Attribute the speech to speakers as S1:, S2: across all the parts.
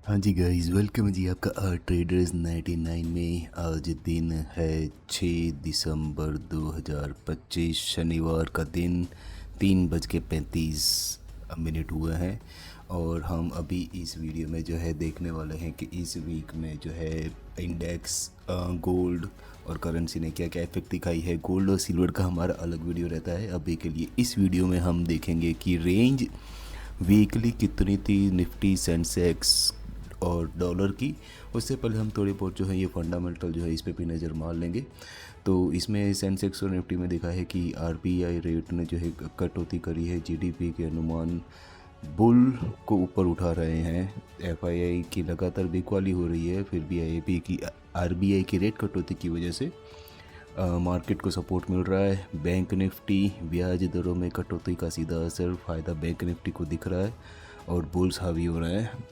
S1: हाँ जी guys, welcome जी आपका traders 99 में। आज दिन है 6 दिसंबर 2025, शनिवार का दिन। 3:35 हुए हैं और हम अभी इस वीडियो में जो है देखने वाले हैं कि इस वीक में जो है इंडेक्स, गोल्ड और करेंसी ने क्या क्या इफेक्ट दिखाई है। गोल्ड और सिल्वर का हमारा अलग वीडियो रहता है अभी के लिए। इस वीडियो में हम देखेंगे कि रेंज वीकली कितनी थी निफ्टी, सेंसेक्स और डॉलर की। उससे पहले हम थोड़ी बहुत जो है ये फंडामेंटल जो है इस पे भी नज़र मार लेंगे। तो इसमें सेंसेक्स और निफ्टी में देखा है कि आरबीआई रेट ने जो है कटौती करी है। जीडीपी के अनुमान बुल को ऊपर उठा रहे हैं। एफआईआई की लगातार बिकवाली हो रही है, फिर भी आरबीआई की रेट कटौती की वजह से मार्केट को सपोर्ट मिल रहा है। बैंक निफ्टी ब्याज दरों में कटौती का सीधा असर फ़ायदा बैंक निफ्टी को दिख रहा है और बुल्स हावी हो रहे हैं।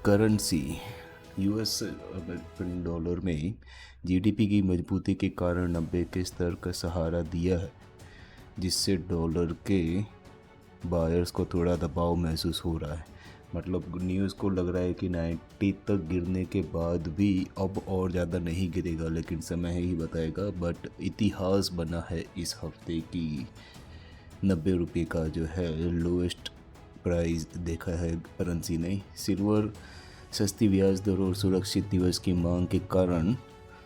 S1: करेंसी यूएस अमेरिकन डॉलर में जीडीपी की मजबूती के कारण 90 के स्तर का सहारा दिया है, जिससे डॉलर के बायर्स को थोड़ा दबाव महसूस हो रहा है। मतलब न्यूज़ को लग रहा है कि 90 तक गिरने के बाद भी अब और ज़्यादा नहीं गिरेगा, लेकिन समय ही बताएगा। बट इतिहास बना है इस हफ्ते की 90 रुपये का जो है लोएस्ट प्राइस देखा है करेंसी ने। सिल्वर सस्ती ब्याज दर और सुरक्षित दिवस की मांग के कारण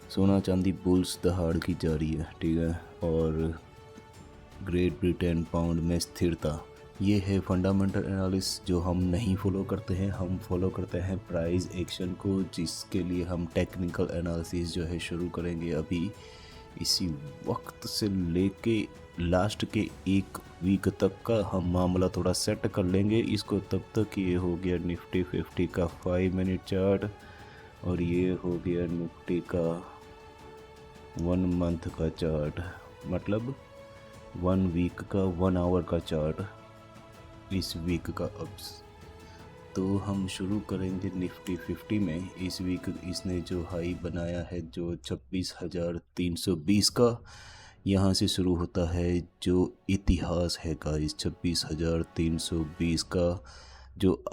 S1: सोना चांदी बुल्स दहाड़ की जा रही है, ठीक है। और ग्रेट ब्रिटेन पाउंड में स्थिरता। ये है फंडामेंटल एनालिसिस जो हम नहीं फॉलो करते हैं। हम फॉलो करते हैं प्राइस एक्शन को, जिसके लिए हम टेक्निकल एनालिसिस जो है शुरू करेंगे अभी इसी वक्त से लेके लास्ट के एक वीक तक का हम मामला थोड़ा सेट कर लेंगे इसको। तब तक ये हो गया निफ्टी 50 का 5 मिनट चार्ट और ये हो गया निफ्टी का 1 मंथ का चार्ट, मतलब 1 वीक का 1 आवर का चार्ट इस वीक का। अब तो हम शुरू करेंगे निफ्टी 50 में। इस वीक इसने जो हाई बनाया है जो 26,320 का, यहाँ से शुरू होता है जो इतिहास है का इस 26,320 का। जो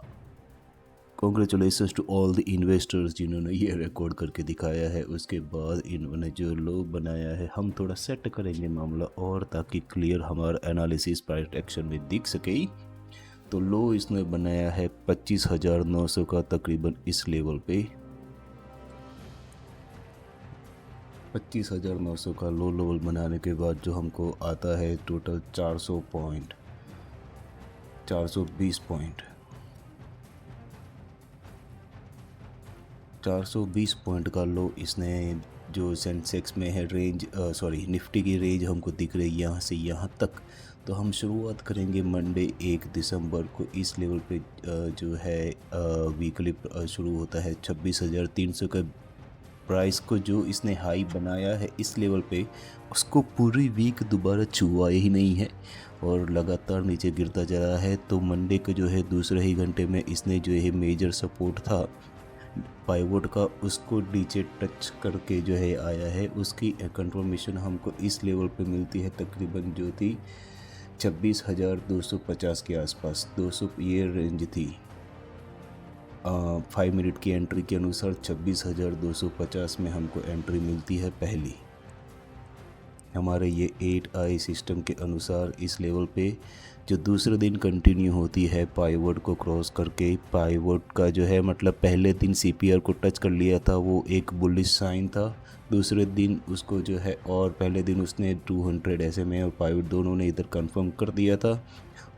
S1: congratulations to all the investors जिन्होंने ये रिकॉर्ड करके दिखाया है। उसके बाद इन्होंने जो लो बनाया है, हम थोड़ा सेट करेंगे मामला और, ताकि क्लियर हमारा एनालिसिस प्राइस एक्शन में दिख सके। तो लो इसने बनाया है 25,900 का, तकरीबन इस लेवल पे 25,900 का लो लेवल बनाने के बाद जो हमको आता है टोटल 400 पॉइंट, 420 पॉइंट, 420 पॉइंट का लो इसने जो सेंसेक्स में है रेंज, सॉरी निफ्टी की रेंज हमको दिख रही है यहाँ से यहाँ तक। तो हम शुरुआत करेंगे मंडे 1 दिसंबर को इस लेवल पे, जो है वीकली शुरू होता है 26,300 का प्राइस को जो इसने हाई बनाया है इस लेवल पे, उसको पूरी वीक दोबारा छुआ ही नहीं है और लगातार नीचे गिरता जा रहा है। तो मंडे को जो है दूसरे ही घंटे में इसने जो है मेजर सपोर्ट था पाइवोट का, उसको नीचे टच करके जो है आया है। उसकी कंफर्मेशन हमको इस लेवल पे मिलती है तकरीबन जो थी 26,250 के आसपास, 200 ये रेंज थी। 5 मिनट की एंट्री के अनुसार 26,250 में हमको एंट्री मिलती है पहली। हमारे ये 8 आई सिस्टम के अनुसार इस लेवल पे जो दूसरे दिन कंटिन्यू होती है पाइवोट को क्रॉस करके। पाइवोट का जो है मतलब पहले दिन सीपीआर को टच कर लिया था, वो एक बुलिश साइन था। दूसरे दिन उसको जो है, और पहले दिन उसने 200 SMA और पाइवोट दोनों ने इधर कंफर्म कर दिया था।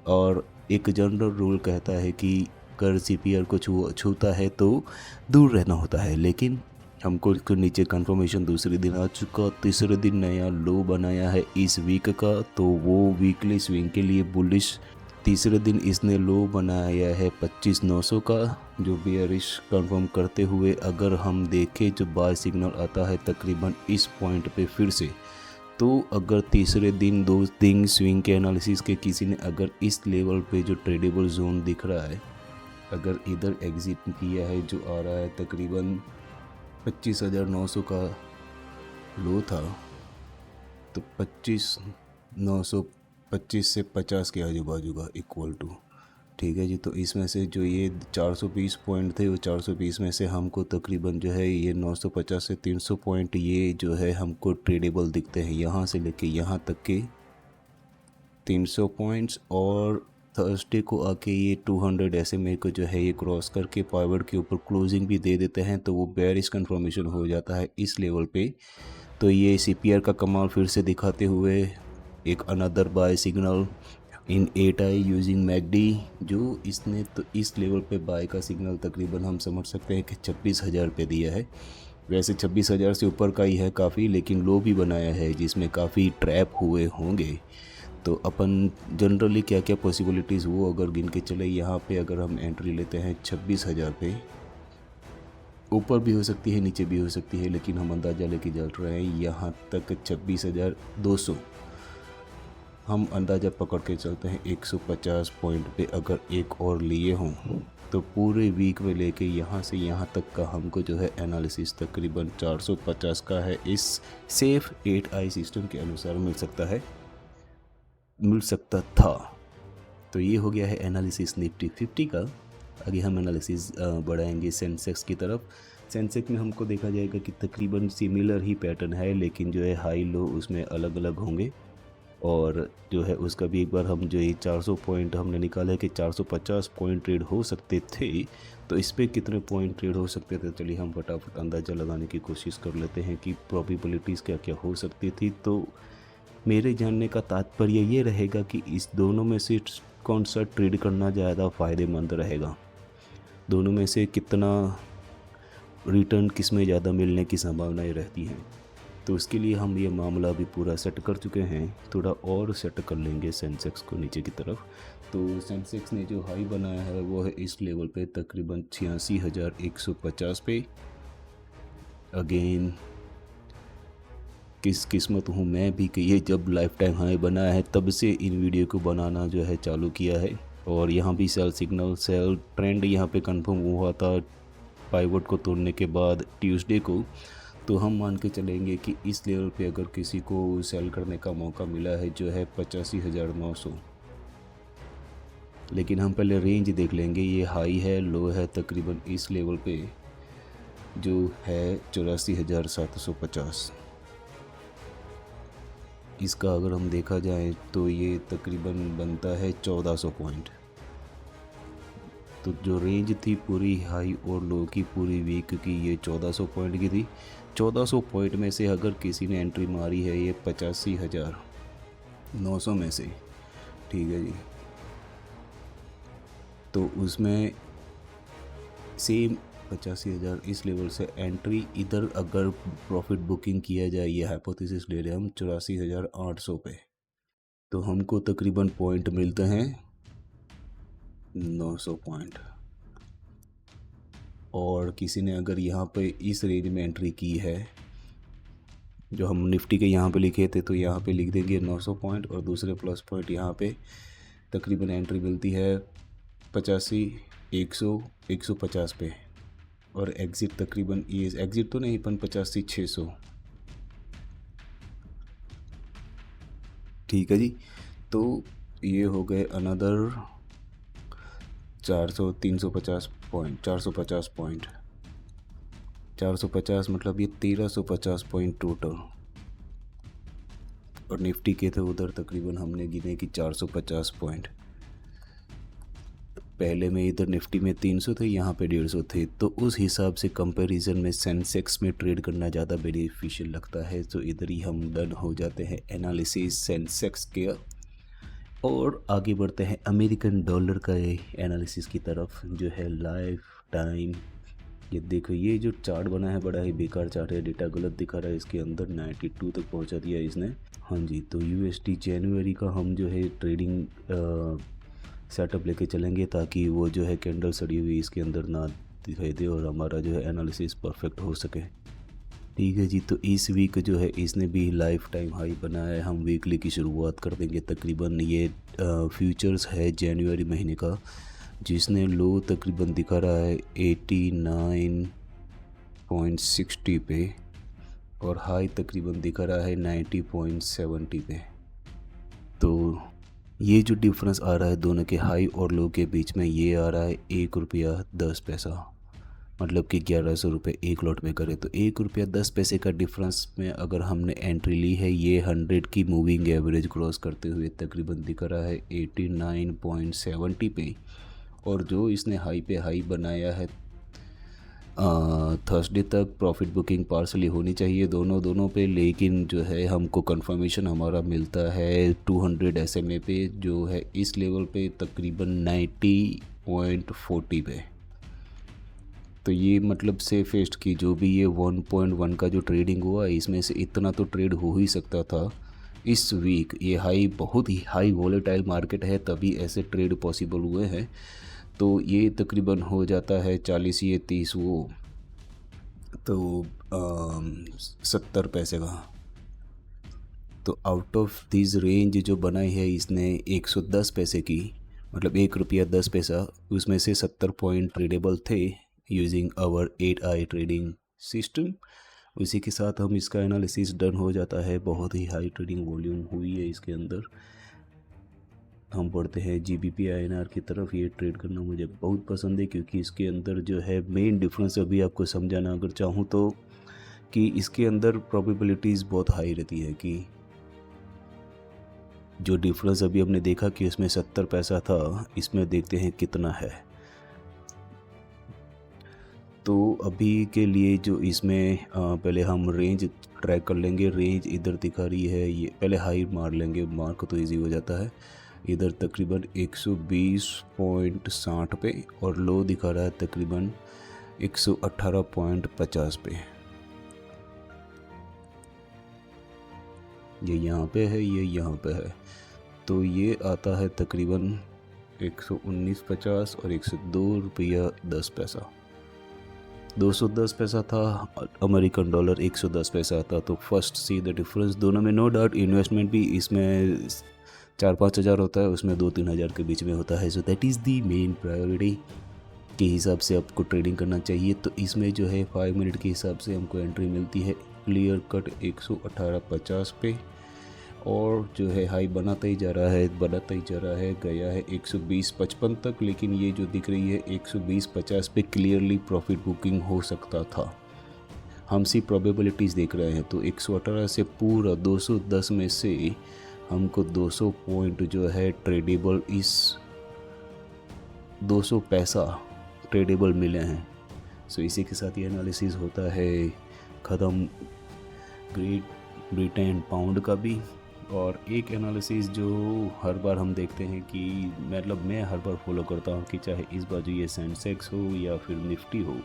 S1: और एक जनरल रूल कहता है कि अगर सीपीआर को छूता है तो दूर रहना होता है, लेकिन हमको इसको नीचे कंफर्मेशन दूसरे दिन आ चुका। तीसरे दिन नया लो बनाया है इस वीक का, तो वो वीकली स्विंग के लिए बुलिश। तीसरे दिन इसने लो बनाया है 25,900 का, जो बियरिश कंफर्म करते हुए अगर हम देखें जो बाय सिग्नल आता है तकरीबन इस पॉइंट पे फिर से। तो अगर तीसरे दिन दो दिन स्विंग के एनालिसिस के किसी ने अगर इस लेवल पे जो ट्रेडेबल जोन दिख रहा है, अगर इधर एग्जिट किया है जो आ रहा है तकरीबन 25,900 का लो था, तो 25,925 से 50 के आजू बाजू का इक्वल टू ठीक है जी। तो इसमें से जो ये 420 पॉइंट थे, वो 420 में से हमको तकरीबन जो है ये 950 से 300 पॉइंट ये जो है हमको ट्रेडेबल दिखते हैं, यहाँ से लेके यहाँ तक के 300 पॉइंट्स। और थर्सडे को आके ये 200 ऐसे मेरे को जो है ये क्रॉस करके पावर के ऊपर क्लोजिंग भी दे देते हैं, तो वो बेयरिश कंफर्मेशन हो जाता है इस लेवल पे। तो ये CPR का कमाल फिर से दिखाते हुए एक अनदर बाय सिग्नल इन 8i यूजिंग MACD, जो इसने तो इस लेवल पे बाय का सिग्नल तकरीबन हम समझ सकते हैं कि 26,000 पे दिया है। वैसे 26,000 से ऊपर का ही है काफ़ी, लेकिन लो भी बनाया है जिसमें काफ़ी ट्रैप हुए होंगे। तो अपन जनरली क्या क्या पॉसिबिलिटीज़ वो अगर गिन के चले, यहाँ पे अगर हम एंट्री लेते हैं 26,000 पे, ऊपर भी हो सकती है नीचे भी हो सकती है, लेकिन हम अंदाज़ा लेके चल रहे हैं यहाँ तक 26,200 हम अंदाज़ा पकड़ के चलते हैं। 150 पॉइंट पे अगर एक और लिए हों तो पूरे वीक में लेके यहाँ से यहाँ तक का हमको जो है एनालिसिस तकरीबन 450 का है, इस सेफ 8i सिस्टम के अनुसार मिल सकता था। तो ये हो गया है एनालिसिस निफ्टी 50 का। आगे हम एनालिसिस बढ़ाएंगे सेंसेक्स की तरफ। सेंसेक्स में हमको देखा जाएगा कि तकरीबन सिमिलर ही पैटर्न है, लेकिन जो है हाई लो उसमें अलग अलग होंगे। और जो है उसका भी एक बार हम जो ये 400 पॉइंट हमने निकाला है कि 450 पॉइंट ट्रेड हो सकते थे, तो इस पर कितने पॉइंट ट्रेड हो सकते थे, चलिए हम फटाफट अंदाज़ा लगाने की कोशिश कर लेते हैं कि प्रोबेबिलिटीज़ क्या क्या हो सकती थी। तो मेरे जानने का तात्पर्य ये रहेगा कि इस दोनों में से कौन सा ट्रेड करना ज़्यादा फ़ायदेमंद रहेगा, दोनों में से कितना रिटर्न किस में ज़्यादा मिलने की संभावनाएं रहती हैं। तो उसके लिए हम ये मामला अभी पूरा सेट कर चुके हैं, थोड़ा और सेट कर लेंगे सेंसेक्स को नीचे की तरफ। तो सेंसेक्स ने जो हाई बनाया है वो है इस लेवल पे तकरीबन 86,150 पे। अगेन किस्मत हूँ मैं भी कि ये जब लाइफ टाइम हाई बना है तब से इन वीडियो को बनाना जो है चालू किया है। और यहाँ भी सेल सिग्नल सेल ट्रेंड यहाँ पे कंफर्म हुआ था पाइवट को तोड़ने के बाद ट्यूसडे को। तो हम मान के चलेंगे कि इस लेवल पे अगर किसी को सेल करने का मौका मिला है जो है 85,900, लेकिन हम पहले रेंज देख लेंगे। ये हाई है लो है तकरीबन इस लेवल पे जो है 84,750। इसका अगर हम देखा जाए तो ये तकरीबन बनता है 1400 पॉइंट। तो जो रेंज थी पूरी हाई और लो की पूरी वीक की ये 1400 पॉइंट की थी। 1400 पॉइंट में से अगर किसी ने एंट्री मारी है ये 85,900 में से, ठीक है जी, तो उसमें सेम 85,000 इस लेवल से एंट्री इधर अगर प्रॉफिट बुकिंग किया जाए, ये हाइपोथेसिस ले रहे हैं हम 84,800 पे, तो हमको तकरीबन पॉइंट मिलते हैं 900 पॉइंट। और किसी ने अगर यहाँ पे इस रेंज में एंट्री की है, जो हम निफ्टी के यहाँ पे लिखे थे, तो यहाँ पे लिख देंगे 900 पॉइंट और दूसरे प्लस पॉइंट यहाँ पे तकरीबन एंट्री मिलती है 85, 100, 150 पे। और एग्ज़िट तकरीबन ये एग्ज़िट तो नहीं, 85, 600, ठीक है जी। तो ये हो गए अनदर 400, 350 पॉइंट, 450 पॉइंट, 450 मतलब ये 1350 पॉइंट टोटल। और निफ्टी के थे उधर तकरीबन हमने गिने कि 450 पॉइंट। पहले में इधर निफ्टी में 300 थे, यहाँ पे 150 थे, तो उस हिसाब से कंपैरिजन में सेंसेक्स में ट्रेड करना ज़्यादा बेनिफिशियल लगता है। तो इधर ही हम डन हो जाते हैं एनालिसिस सेंसेक्स के, और आगे बढ़ते हैं अमेरिकन डॉलर का एनालिसिस की तरफ, जो है लाइफ टाइम। ये देखो ये जो चार्ट बना है बड़ा ही बेकार चार्ट है, डेटा गलत दिखा रहा है, इसके अंदर 92 तक पहुंचा दिया इसने। हाँ जी, तो USD जनवरी का हम जो है ट्रेडिंग सेटअप लेके चलेंगे, ताकि वो जो है कैंडल सड़ी हुई इसके अंदर ना दिखाई दे और हमारा जो है एनालिसिस परफेक्ट हो सके। ठीक है जी, तो इस वीक जो है इसने भी लाइफ टाइम हाई बनाया है। हम वीकली की शुरुआत कर देंगे। तकरीबन ये फ्यूचर्स है जनवरी महीने का, जिसने लो तकरीबन दिखा रहा है 89.60 पे और हाई तकरीबन दिखा रहा है 90.70 पे। तो ये जो डिफरेंस आ रहा है दोनों के हाई और लो के बीच में, ये आ रहा है 1 रुपया 10 पैसा, मतलब कि 1100 रुपये एक लॉट में करें तो 1 रुपया 10 पैसे का डिफरेंस में अगर हमने एंट्री ली है, ये 100 की मूविंग एवरेज क्रॉस करते हुए तकरीबन दिख रहा है 89.70 पे। और जो इसने हाई पे हाई बनाया है थर्सडे तक प्रॉफिट बुकिंग पार्सली होनी चाहिए दोनों पे, लेकिन जो है हमको कंफर्मेशन हमारा मिलता है 200 SMA पे, जो है इस लेवल पे तकरीबन 90.40 पे। तो ये मतलब सेफेस्ट की जो भी ये 1.1 का जो ट्रेडिंग हुआ इसमें से इतना तो ट्रेड हो ही सकता था इस वीक। ये हाई बहुत ही हाई वॉलेटाइल मार्केट है, तभी ऐसे ट्रेड पॉसिबल हुए हैं। तो ये तकरीबन हो जाता है 40 ये 30 वो, तो 70 पैसे का। तो आउट ऑफ दिस रेंज जो बनाई है इसने 110 पैसे की, मतलब 1 रुपया 10 पैसा, उसमें से 70 पॉइंट ट्रेडेबल थे using our 8i trading system. उसी के साथ हम इसका एनालिसिस डन हो जाता है। बहुत ही हाई ट्रेडिंग वॉल्यूम हुई है इसके अंदर। हम बढ़ते हैं GBP INR की तरफ। ये ट्रेड करना मुझे बहुत पसंद है क्योंकि इसके अंदर जो है मेन डिफरेंस अभी आपको समझाना अगर चाहूँ तो, कि इसके अंदर प्रोबेबिलिटीज़ बहुत हाई रहती है कि जो डिफरेंस अभी हमने देखा कि इसमें 70 पैसा था, इसमें देखते हैं कितना है। तो अभी के लिए जो इसमें पहले हम रेंज ट्रैक कर लेंगे। रेंज इधर दिखा रही है, ये पहले हाई मार लेंगे, मार्क तो इजी हो जाता है। इधर तकरीबन 120.60 पे, और लो दिखा रहा है तकरीबन 118.50 पे। ये यहाँ पे है, ये यहाँ पे है, तो ये आता है तकरीबन 119.50 और 102 रुपया 10 पैसा। 210 पैसा था, अमेरिकन डॉलर 110 पैसा था। तो फर्स्ट सी द डिफरेंस दोनों में। नो डाउट इन्वेस्टमेंट भी इसमें 4-5 हज़ार होता है, उसमें 2-3 हज़ार के बीच में होता है। So that is the main priority के हिसाब से आपको ट्रेडिंग करना चाहिए। तो इसमें जो है 5 मिनट के हिसाब से हमको एंट्री मिलती है क्लियर कट 118.50 पे, और जो है हाई बनाता ही जा रहा है, गया है 120.55 तक। लेकिन ये जो दिख रही है 120.50 पे क्लियरली प्रॉफिट बुकिंग हो सकता था। हम सी प्रोबेबिलिटीज़ देख रहे हैं, तो 118 से पूरा 210 में से हमको 200 पॉइंट जो है ट्रेडेबल, इस 200 पैसा ट्रेडेबल मिले हैं। सो इसी के साथ ये एनालिसिस होता है ख़त्म ग्रेट ब्रिटेन पाउंड का भी। और एक एनालिसिस जो हर बार हम देखते हैं कि मतलब मैं हर बार फॉलो करता हूँ कि चाहे इस बाजू ये सेंसेक्स हो या फिर निफ्टी हो,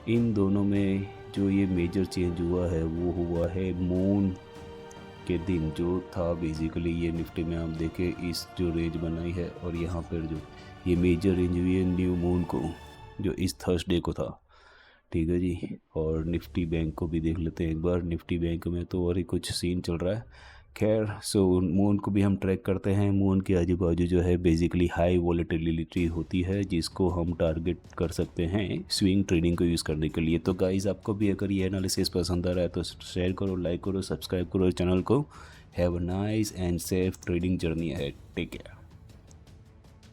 S1: इन दोनों में जो ये मेजर चेंज हुआ है वो हुआ है मून के दिन जो था। बेसिकली ये निफ्टी में हम देखें इस जो रेंज बनाई है, और यहाँ पर जो ये मेजर रेंज हुई है न्यू मून को, जो इस थर्सडे को था। ठीक है जी। और निफ्टी बैंक को भी देख लेते हैं एक बार। निफ्टी बैंक में तो और ही कुछ सीन चल रहा है। खैर, सो मून को भी हम ट्रैक करते हैं। मून के आजू बाजू जो है बेसिकली हाई वॉलेटिलिटी होती है, जिसको हम टारगेट कर सकते हैं स्विंग ट्रेडिंग को यूज़ करने के लिए। तो गाइस, आपको भी अगर ये एनालिसिस पसंद आ रहा है तो शेयर करो, लाइक करो, सब्सक्राइब करो चैनल को। Have a nice and safe trading journey ahead. Take care.